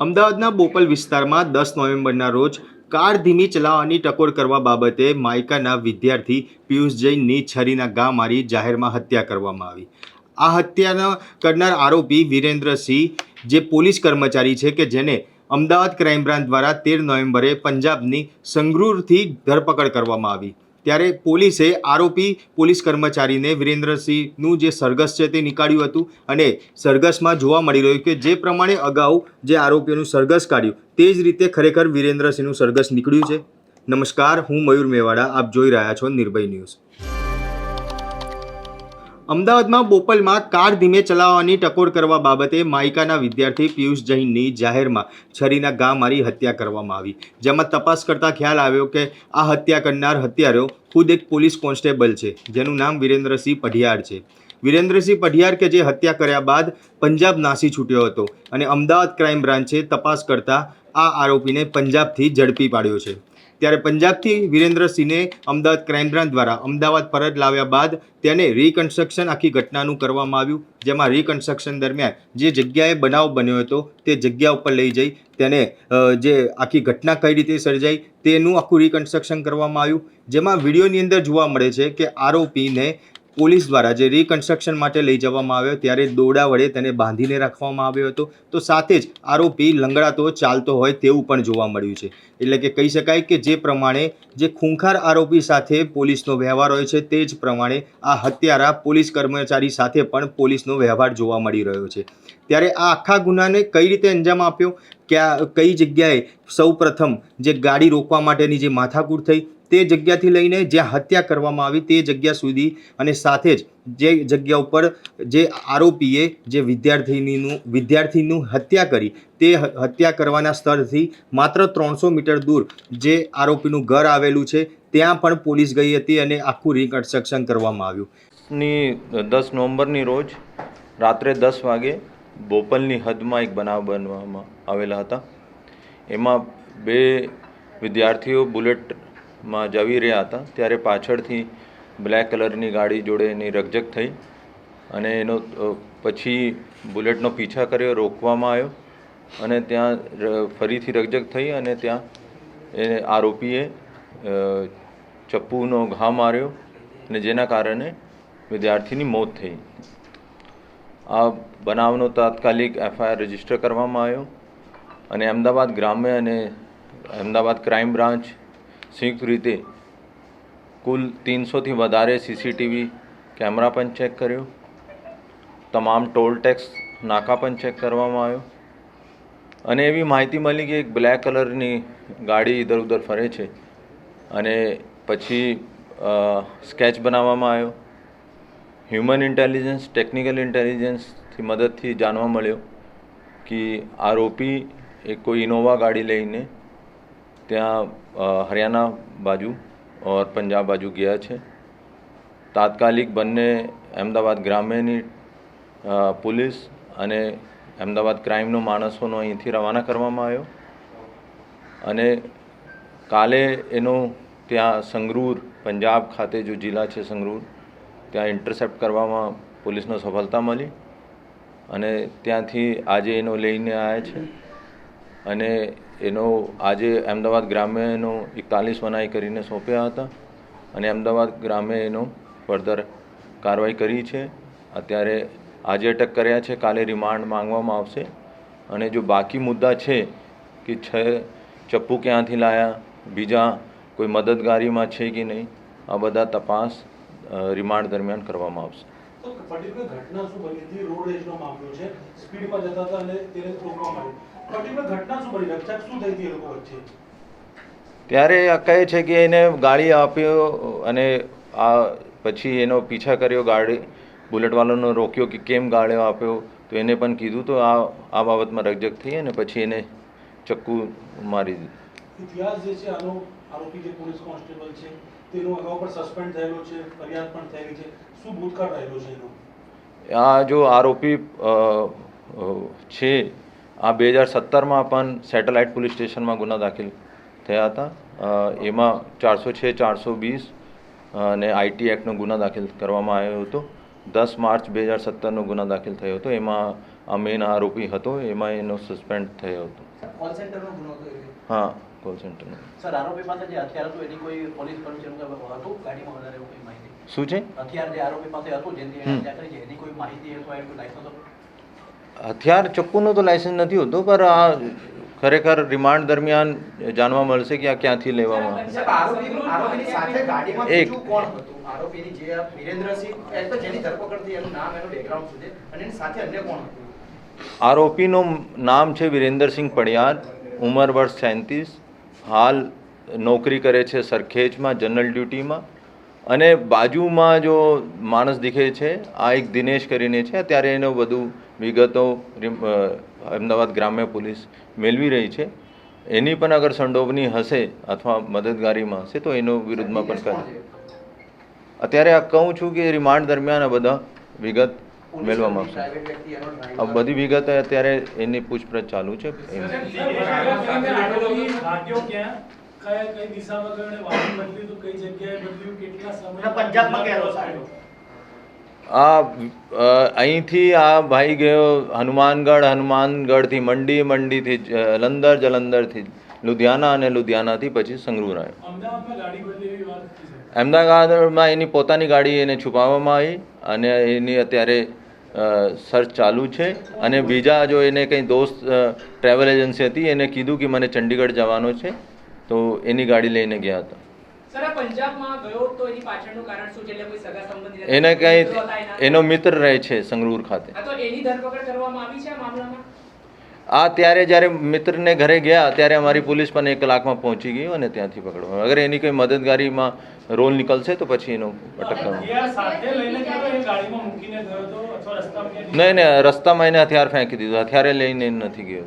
અમદાવાદના બોપલ વિસ્તારમાં 10 નવેમ્બરના રોજ કાર ધીમી ચલાવવાની ટકોર કરવા બાબતે માયકાના વિદ્યાર્થી પિયુષ જૈનની છરીના ઘા મારી જાહેરમાં હત્યા કરવામાં આવી. આ હત્યાના કરનાર આરોપી વિરેન્દ્રસિંહ જે પોલીસ કર્મચારી છે કે જેને અમદાવાદ ક્રાઇમ બ્રાન્ચ દ્વારા 13 નવેમ્બરે પંજાબની સંગરૂરથી ધરપકડ કરવામાં આવી. ત્યારે પોલીસે આરોપી પોલીસ કર્મચારીને વિરેન્દ્રસિંહનું જે સરઘસ છે તે નીકાળ્યું હતું અને સરઘસમાં જોવા મળી રહ્યું કે જે પ્રમાણે અગાઉ જે આરોપીઓનું સરઘસ કાઢ્યું તે જ રીતે ખરેખર વિરેન્દ્રસિંહનું સરઘસ નીકળ્યું છે. નમસ્કાર, હું મયુર મેવાડા, આપ જોઈ રહ્યા છો નિર્ભય ન્યૂઝ. અમદાવાદમાં બોપલમાં કાર ધીમે ચલાવવાની ટકોર કરવા બાબતે માયકાના વિદ્યાર્થી પિયુષ જૈનની જાહેરમાં છરીના ઘા મારી હત્યા કરવામાં આવી. જેમાં તપાસ કરતા ખ્યાલ આવ્યો કે આ હત્યા કરનાર હત્યારો ખુદ એક પોલીસ કોન્સ્ટેબલ છે જેનું નામ વિરેન્દ્રસિંહ પઢિયાર છે. વિરેન્દ્રસિંહ પઢિયાર કે જે હત્યા કર્યા બાદ પંજાબ નાસી છૂટ્યો હતો અને અમદાવાદ ક્રાઇમ બ્રાન્ચે તપાસ કરતા આ આરોપીને પંજાબથી ઝડપી પાડ્યો છે. ત્યારે પંજાબથી વિરેન્દ્રસિંહને અમદાવાદ ક્રાઇમ બ્રાન્ચ દ્વારા અમદાવાદ પરત લાવ્યા બાદ તેને રિકન્સ્ટ્રક્શન આખી ઘટનાનું કરવામાં આવ્યું. જેમાં રિકન્સ્ટ્રક્શન દરમિયાન જે જગ્યાએ બનાવ બન્યો હતો તે જગ્યા ઉપર લઈ જઈ તેને જે આખી ઘટના કઈ રીતે સર્જાઈ તેનું આખું રિકન્સ્ટ્રક્શન કરવામાં આવ્યું. જેમાં વિડીયોની અંદર જોવા મળે છે કે આરોપીને પોલીસ દ્વારા જે રિકન્સ્ટ્રક્શન માટે લઈ જવામાં આવ્યો ત્યારે દોરડા વડે તેને બાંધીને રાખવામાં આવ્યો હતો. તો સાથે જ આરોપી લંગડાતો ચાલતો હોય તેવું પણ જોવા મળ્યું છે. એટલે કે કહી શકાય કે જે પ્રમાણે જે ખૂંખાર આરોપી સાથે પોલીસનો વ્યવહાર હોય છે તે જ પ્રમાણે આ હત્યારા પોલીસ કર્મચારી સાથે પણ પોલીસનો વ્યવહાર જોવા મળી રહ્યો છે. ત્યારે આ આખા ગુનાને કઈ રીતે અંજામ આપ્યો, કઈ જગ્યાએ સૌ પ્રથમ જે ગાડી રોકવા માટેની જે માથાકૂટ થઈ તે જગ્યાથી લઈને જ્યાં હત્યા કરવામાં આવી તે જગ્યા સુધી અને સાથે જ જે જગ્યા ઉપર જે આરોપીએ જે વિદ્યાર્થીનું હત્યા કરી તે હત્યા કરવાના સ્થળથી માત્ર 300 મીટર દૂર જે આરોપીનું ઘર આવેલું છે ત્યાં પણ પોલીસ ગઈ હતી અને આખું રિકન્સ્ટ્રક્શન કરવામાં આવ્યું. 10 નવેમ્બરની રોજ રાત્રે 10 વાગે બોપલની હદમાં એક બનાવ બનવામાં આવેલા હતા. એમાં 2 વિદ્યાર્થીઓ બુલેટમાં જવી રહ્યા હતા ત્યારે પાછળથી બ્લેક કલરની ગાડી જોડે એની રકઝક થઈ અને એનો પછી બુલેટનો પીછા કર્યો, રોકવામાં આવ્યો અને ત્યાં ફરીથી રકઝક થઈ અને ત્યાં એ આરોપીએ ચપ્પુનો ઘા માર્યો અને જેના કારણે વિદ્યાર્થીની મોત થઈ. આ બનાવનો તાત્કાલિક FIR રજીસ્ટર કરવામાં આવ્યો અને અમદાવાદ ગ્રામ્ય અને અમદાવાદ ક્રાઇમ બ્રાન્ચ સંયુક્ત રીતે કુલ 300થી વધારે CCTV કેમેરા પણ ચેક કર્યો. તમામ ટોલ ટેક્સ નાકા પણ ચેક કરવામાં આવ્યો અને એવી માહિતી મળી કે એક બ્લેક કલરની ગાડી ઇધર ઉધર ફરે છે અને પછી સ્કેચ બનાવવામાં આવ્યો. હ્યુમન ઇન્ટેલિજન્સ, ટેકનિકલ ઇન્ટેલિજન્સથી મદદથી જાણવા મળ્યો કે આરોપી એક કોઈ ઇનોવા ગાડી લઈને ત્યાં હરિયાણા બાજુ और પંજાબ બાજુ ગયા છે. તાત્કાલિક બંને અમદાવાદ ગ્રામ્યની પોલીસ અને અમદાવાદ ક્રાઇમનો માણસોનો અહીંથી રવાના કરવામાં આવ્યો અને કાલે એનો ત્યાં સંગરૂર પંજાબ ખાતે જો જિલ્લા છે સંગરૂર ત્યાં ઇન્ટરસેપ્ટ કરવામાં પોલીસનો સફળતા મળી અને ત્યાંથી આજે એનો લઈને આવ્યા છે અને એનો આજે અમદાવાદ ગ્રામ્યનો 41 મનાઈ કરીને સોંપ્યા હતા અને અમદાવાદ ગ્રામ્ય એનો ફર્ધર કાર્યવાહી કરી છે. અત્યારે આજે અટક કર્યા છે, કાલે રિમાન્ડ માંગવામાં આવશે અને જો બાકી મુદ્દા છે કે ચપ્પુ ક્યાંથી લાયા, બીજા કોઈ મદદગારીમાં છે કે નહીં, આ બધા તપાસ રિમાન્ડ દરમિયાન કરવામાં આવશે. તો પર્ટિક્યુલર ઘટના શું બની હતી? રોડ રેજનો મામલો છે, સ્પીડમાં જતા હતા અને તેને રોકવામાં આવ્યું. પર્ટિક્યુલર ઘટના શું બની, રકઝક શું થઈ હતી એ લોકો વચ્ચે? ત્યારે કહે છે કે એને ગાડી આપ્યો અને આ પછી એનો પીછા કર્યો, ગાડી બુલેટવાળાનો રોક્યો કે કેમ ગાળ્યો આપ્યો તો એને પણ કીધું તો આ બાબતમાં રકઝક થઈ અને પછી એને ચક્કુ મારી દીધું. ઇતિહાસ જે છે આનો, આરોપી જે પોલીસ કોન્સ્ટેબલ છે તેનો અગાઉ પણ સસ્પેન્ડ થયેલો છે, ફરિયાદ પણ થયેલી છે, શું ભૂતકાળ રહેલો છે એનો? આ જો આરોપી છે આ 2017માં પણ સેટેલાઇટ પોલીસ સ્ટેશનમાં ગુના દાખલ થયા હતા. એમાં 406, 420 અને IT એક્ટનો ગુના દાખલ કરવામાં આવ્યો હતો. 10 માર્ચ 2017નો ગુના દાખલ થયો હતો. એમાં આ મેઇન આરોપી હતો, એમાં એનો સસ્પેન્ડ થયો હતો. કોલ સેન્ટરનો ગુનો હતો એ? હા, કોલ સેન્ટરનો. સર, આરોપી પાસે જે હથિયાર હતું એની કોઈ પોલીસ કર્મચારીનું હતું ગાડીમાં વધારે એવું કોઈ માહિતી? શું છે? હથિયાર જે આરોપી પાસે હતું જેની એને હત્યા કરી છે એની કોઈ માહિતી અથવા એનું કોઈ લાયસન્સ હતું? હથિયાર ચપ્પુનો તો લાયસન્સ નથી હોતો, પણ આ ખરેખર રિમાન્ડ દરમિયાન જાણવા મળશે કે આ ક્યાંથી લેવામાં આવે. સાહેબ, આરોપીની સાથે ગાડીમાં એક- બીજું કોણ હતું? આરોપીની જે આ વિરેન્દ્રસિંહ, એક તો જેની ધરપકડ થઈ એનું નામ, એનું બેકગ્રાઉન્ડ શું છે, અને એની સાથે અન્ય કોણ હતું? આરોપીનું નામ છે વિરેન્દ્રસિંહ પડિયાર, ઉંમર વર્ષ 37, હાલ નોકરી કરે છે સરખેજમાં જનરલ ડ્યુટીમાં. અને બાજુમાં જો માણસ દીખે છે આ એક દિનેશ કરીને છે. અત્યારે એનો વધુ વિગતો અમદાવાદ ગ્રામ્ય પોલીસ મેળવી રહી છે. એની પણ અગર સંડોવણી હશે અથવા મદદગારીમાં હશે તો એનો વિરુદ્ધમાં પણ કરે. અત્યારે આ કહું છું કે રિમાન્ડ દરમિયાન આ બધા વિગત મેળવવામાં આવશે. પ્રાઇવેટ વ્યક્તિ એનો આ ડ્રાઈવર? બધી વિગત અત્યારે એની પૂછપરછ ચાલુ છે. પંજાબમાં ગયેલો સાહેબ. અહીંથી આ ભાઈ ગયો હનુમાનગઢથી મંડી, મંડીથી જલંધર, જલંધરથી લુધિયાના અને લુધિયાનાથી પછી સંગરૂર આવ્યો. અમદાવાદમાં એની પોતાની ગાડી એને છુપાવવામાં આવી અને એની અત્યારે સર્ચ ચાલુ છે. અને બીજા જો એને કંઈ દોસ્ત ટ્રાવેલ એજન્સી હતી એને કીધું કે મને ચંડીગઢ જવાનો છે તો એની ગાડી લઈને ગયા હતા. સર, આ પંજાબમાં ગયો તો એની પાછળનું કારણ શું છે? એટલે કોઈ સગા સંબંધી હતા? એને કંઈ મિત્રો હતા એના? એનો મિત્ર રહે છે સંગરૂર ખાતે. હા, તો એની ધરપકડ કરવામાં આવી છે આ મામલામાં? આ ત્યારે જ્યારે મિત્રને ઘરે ગયા ત્યારે અમારી પોલીસ પણ 1 કલાકમાં પહોંચી ગઈ અને ત્યાંથી પકડવા. અગર એની કોઈ મદદગારીમાં રોલ નીકળશે તો પછી એનો અટક કરવાનો. નહીં નહીં, રસ્તામાં એને હથિયાર ફેંકી દીધું. હથિયારે લઈને નથી ગયો.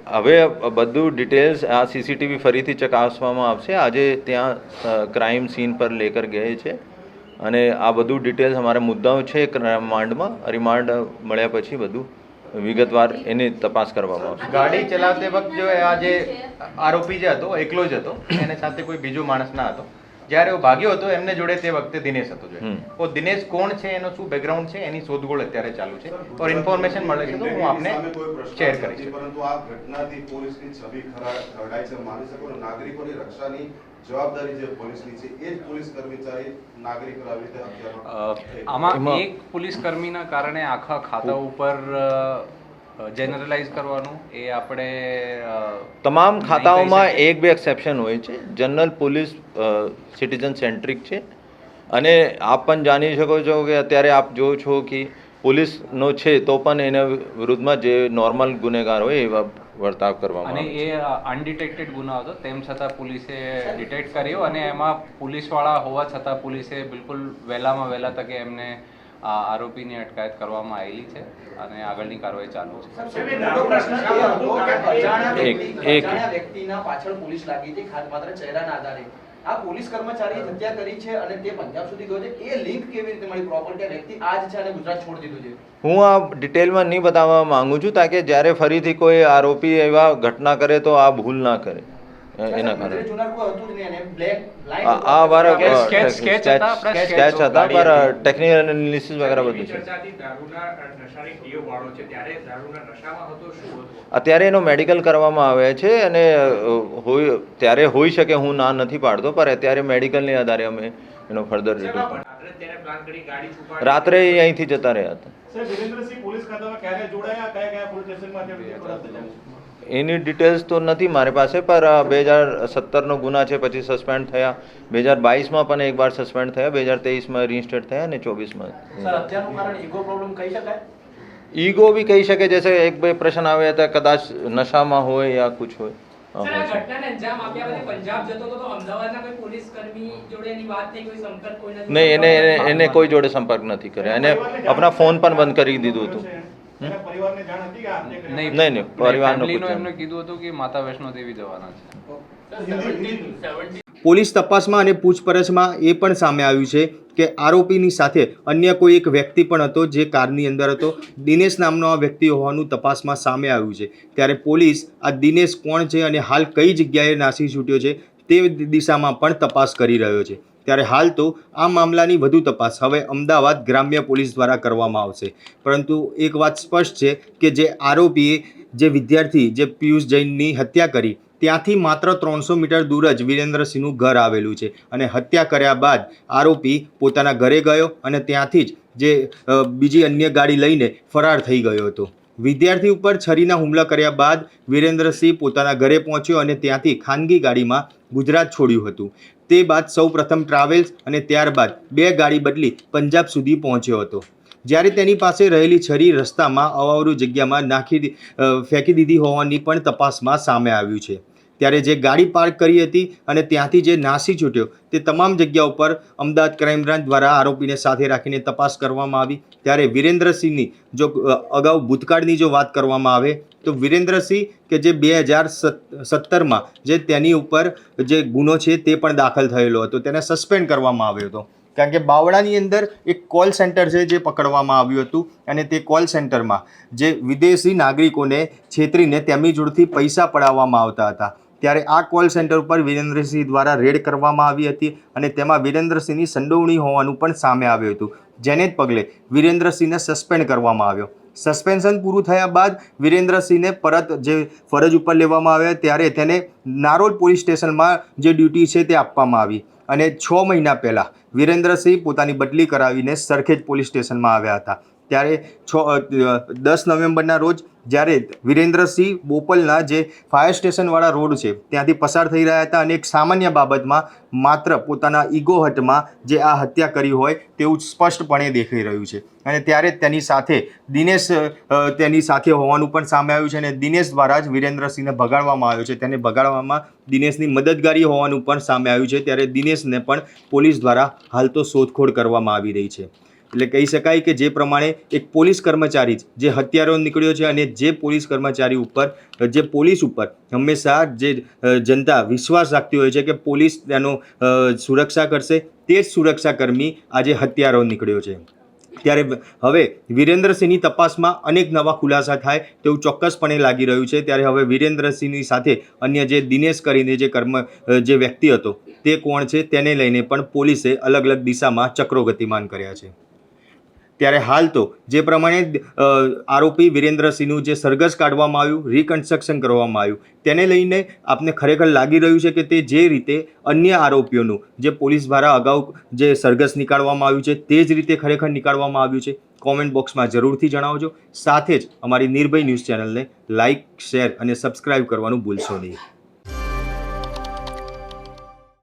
હવે બધું ડિટેલ્સ આ સીસીટીવી ફરીથી ચકાસવામાં આવશે. આજે ત્યાં ક્રાઇમ સીન પર લેકર ગયે છે અને આ બધું ડિટેલ્સ અમારા મુદ્દાઓ છે રિમાન્ડમાં. રિમાન્ડ મળ્યા પછી બધું વિગતવાર એની તપાસ કરવામાં આવશે. ગાડી ચલાવતે વખત જો આ જે આરોપી જે હતો એકલો જ હતો, એને સાથે કોઈ બીજો માણસ ના હતો. જ્યારે એ ભાગ્યો હતો એમને જોડે તે વખતે દિનેશ હતો. તો દિનેશ કોણ છે, એનો શું બેકગ્રાઉન્ડ છે, એની શોધખોળ અત્યારે ચાલુ છે. ઓર ઇન્ફોર્મેશન મળે છે તો હું આપને શેર કરીશ. પરંતુ આ ઘટનાથી પોલીસની છબી ખરડાય છે, માની શકો ને. નાગરિકોની રક્ષાની જવાબદારી જે પોલીસની છે એ જ પોલીસ કર્મચારી નાગરિકો આવી રીતે હત્યાનો આમાં એક પોલીસ કર્મીના કારણે આખા ખાતા ઉપર જનરલાઇઝ કરવાનું એ આપણે તમામ નહીં ખાતાઓમાં કહી શકીએ. 1-2 એક્સેપ્શન હોય છે. જનરલ પોલીસ સિટીઝન સેન્ટ્રિક છે અને આપ પણ જાણી શકો છો કે અત્યારે આપ જો છો કે પોલીસનો છે તો પણ એના વિરુદ્ધમાં જે નોર્મલ ગુનેગાર હોય એવા વર્તાવ કરવામાં અને આવે છે. એ અનડિટેક્ટેડ ગુનો હતો, તેમ છતાં પોલીસે ડિટેક્ટ કર્યો અને એમાં પોલીસવાળા હોવા છતાં પોલીસે બિલકુલ વહેલામાં વહેલા તકે એમને આ આરોપીની અટકાયત કરવામાં આવેલી છે અને આગળની કાર્યવાહી ચાલુ છે. સાહેબ, એક મોટો પ્રશ્ન એ હતો કે અજાણ્યા એક- અજાણ્યા વ્યક્તિના પાછળ પોલીસ લાગી હતી માત્ર ચહેરાના આધારે. આ પોલીસ કર્મચારીએ હત્યા કરી છે અને તે પંજાબ સુધી ગયો છે. એ લિંક કેવી રીતે મળી પ્રોપર કે વ્યક્તિ આ જ છે અને ગુજરાત છોડી દીધું છે? હું આ ડિટેલમાં નહીં બતાવવા માંગુ છું તાકે જ્યારે ફરીથી કોઈ આરોપી એવા ઘટના કરે તો આ ભૂલ ના કરે એના કારણે. જૂના કોઈ હતું જ નહીં અને બ્લેક આ મારા Sketch હતા, આપણા સ્કેચ હતા પર ટેકનિકલ એનાલિસિસ વગેરે બધું છે. અત્યારે એનો મેડિકલ કરવામાં આવે છે અને હોય ત્યારે હોઈ શકે, હું ના નથી પાડતો, પણ અત્યારે મેડિકલને આધારે અમે એનો ફર્ધર રાત્રે એ અહીંથી જતા રહ્યા હતા. સાહેબ, વિરેન્દ્રસિંહ પોલીસ ખાતામાં ક્યારે જોડાયા, કયા કયા પોલીસ સ્ટેશનમાં એની ડિટેલ્સ તો નથી મારી પાસે, પર 2017નો ગુના છે, પછી સસ્પેન્ડ થયા. 2022માં પણ એકવાર સસ્પેન્ડ થયા, 2023માં રીઇન્સ્ટેટ થયા અને 24માં. સર, હત્યાનું કારણ ઈગો પ્રોબ્લેમ કહી શકાય? ઈગો બી કહી શકે, જैसे 1-2 પ્રશ્ન આવ્યા હતા, કદાચ નશામાં હોય યા કુછ હોય. સર, આ ઘટનાને અંજામ આપ્યા પછી પંજાબ જતો હતો તો અમદાવાદના કોઈ પોલીસ કર્મી જોડે એની વાત થઈ, કોઈ સંપર્ક કોઈ નથી? નહીં, એને કોઈ જોડે સંપર્ક નથી કર્યો. એને આપણા ફોન પણ બંધ કરી દીધું હતું. પરિવારને જાણ હતી કે આ નહીં, નહીં, પરિવારનો ફેમિલીનો કોઈ એમને કીધું હતું કે માતા વૈષ્ણો દેવી જવાના છે. પોલીસ તપાસમાં અને પૂછપરછમાં એ પણ સામે આવ્યું છે કે આરોપીની સાથે અન્ય કોઈ એક વ્યક્તિ પણ હતો જે કારની અંદર હતો. દિનેશ નામનો આ વ્યક્તિ હોવાનું તપાસમાં સામે આવ્યું છે. ત્યારે પોલીસ આ દિનેશ કોણ છે અને હાલ કઈ જગ્યાએ નાસી છૂટ્યો છે તે દિશામાં પણ તપાસ કરી રહ્યો છે. ત્યારે હાલ તો આ મામલાની વધુ તપાસ હવે અમદાવાદ ગ્રામ્ય પોલીસ દ્વારા કરવામાં આવશે. પરંતુ એક વાત સ્પષ્ટ છે કે જે આરોપીએ જે વિદ્યાર્થી જે પિયુષ જૈનની હત્યા કરી ત્યાંથી માત્ર 300 મીટર દૂર જ વિરેન્દ્રસિંહનું ઘર આવેલું છે અને હત્યા કર્યા બાદ આરોપી પોતાના ઘરે ગયો અને ત્યાંથી જ જે બીજી અન્ય ગાડી લઈને ફરાર થઈ ગયો હતો. વિદ્યાર્થી ઉપર છરીના હુમલા કર્યા બાદ વિરેન્દ્રસિંહ પોતાના ઘરે પહોંચ્યો અને ત્યાંથી ખાનગી ગાડીમાં ગુજરાત છોડ્યું હતું. તે બાદ સૌપ્રથમ ટ્રાવેલ્સ અને ત્યારબાદ 2 ગાડી બદલી પંજાબ સુધી પહોંચ્યો હતો. જ્યારે તેની પાસે રહેલી છરી રસ્તામાં અવાવરૂ જગ્યામાં ફેંકી દીધી હોવાની પણ તપાસમાં સામે આવ્યું છે. ત્યારે જે ગાડી પાર્ક કરી હતી અને ત્યાંથી જે નાસી છૂટ્યો તે તમામ જગ્યા ઉપર અમદાવાદ ક્રાઇમ બ્રાન્ચ દ્વારા આરોપીને સાથે રાખીને તપાસ કરવામાં આવી. ત્યારે વિરેન્દ્રસિંહની જો અગાઉ ભૂતકાળની જો વાત કરવામાં આવે તો વિરેન્દ્રસિંહ કે જે 2017માં જે તેની ઉપર જે ગુનો છે તે પણ દાખલ થયેલો હતો, તેને સસ્પેન્ડ કરવામાં આવ્યો હતો. કારણ કે બાવળાની અંદર એક કોલ સેન્ટર છે જે પકડવામાં આવ્યું હતું અને તે કોલ સેન્ટરમાં જે વિદેશી નાગરિકોને છેતરીને તેમની જોડેથી પૈસા પડાવવામાં આવતા હતા. ત્યારે આ કોલ સેન્ટર ઉપર વિરેન્દ્રસિંહ દ્વારા રેડ કરવામાં આવી હતી અને તેમાં વિરેન્દ્રસિંહની સંડોવણી હોવાનું પણ સામે આવ્યું હતું, જેને જ પગલે વિરેન્દ્રસિંહને સસ્પેન્ડ કરવામાં આવ્યો. સસ્પેન્શન પૂરું થયા બાદ વિરેન્દ્રસિંહને પરત જે ફરજ ઉપર લેવામાં આવ્યા ત્યારે તેને નારોલ પોલીસ સ્ટેશનમાં જે ડ્યુટી છે તે આપવામાં આવી અને 6 મહિના પહેલાં વિરેન્દ્રસિંહ પોતાની બદલી કરાવીને સરખેજ પોલીસ સ્ટેશનમાં આવ્યા હતા. ત્યારે 10 નવેમ્બરના રોજ જ્યારે વિરેન્દ્રસિંહ બોપલના જે ફાયર સ્ટેશનવાળા રોડ છે ત્યાંથી પસાર થઈ રહ્યા હતા અને એક સામાન્ય બાબતમાં માત્ર પોતાના ઈગો હટમાં જે આ હત્યા કરી હોય તેવું સ્પષ્ટપણે દેખાઈ રહ્યું છે. અને ત્યારે તેની સાથે દિનેશ તેની સાથે હોવાનું પણ સામે આવ્યું છે અને દિનેશ દ્વારા જ વિરેન્દ્રસિંહને ભગાડવામાં આવ્યો છે. તેને ભગાડવામાં દિનેશની મદદગારી હોવાનું પણ સામે આવ્યું છે. ત્યારે દિનેશને પણ પોલીસ દ્વારા હાલ તો શોધખોળ કરવામાં આવી રહી છે. એટલે કહી શકાય કે જે પ્રમાણે એક પોલીસ કર્મચારી જે હત્યારો નીકળ્યો છે અને જે પોલીસ કર્મચારી ઉપર જે પોલીસ ઉપર હંમેશા જે જનતા વિશ્વાસ રાખતી હોય છે કે પોલીસ તેનો સુરક્ષા કરશે, તે જ સુરક્ષાકર્મી આજે હત્યારો નીકળ્યો છે. ત્યારે હવે વિરેન્દ્રસિંહની તપાસમાં અનેક નવા ખુલાસા થાય તેવું ચોક્કસપણે લાગી રહ્યું છે. ત્યારે હવે વિરેન્દ્રસિંહની સાથે અન્ય જે દિનેશ કરીને જે વ્યક્તિ હતો તે કોણ છે તેને લઈને પણ પોલીસે અલગ અલગ દિશામાં ચક્રો ગતિમાન કર્યા છે. ત્યારે હાલ તો જે પ્રમાણે આરોપી વિરેન્દ્રસિંહનું જે સરઘસ કાઢવામાં આવ્યું, રિકન્સ્ટ્રક્શન કરવામાં આવ્યું, તેને લઈને આપને ખરેખર લાગી રહ્યું છે કે તે જે રીતે અન્ય આરોપીઓનું જે પોલીસ દ્વારા અગાઉ જે સરઘસ નીકાળવામાં આવ્યું છે તે જ રીતે ખરેખર નીકાળવામાં આવ્યું છે. કોમેન્ટ બોક્સમાં જરૂરથી જણાવજો. સાથે જ અમારી નિર્ભય ન્યૂઝ ચેનલને લાઇક, શેર અને સબસ્ક્રાઇબ કરવાનું ભૂલશો નહીં.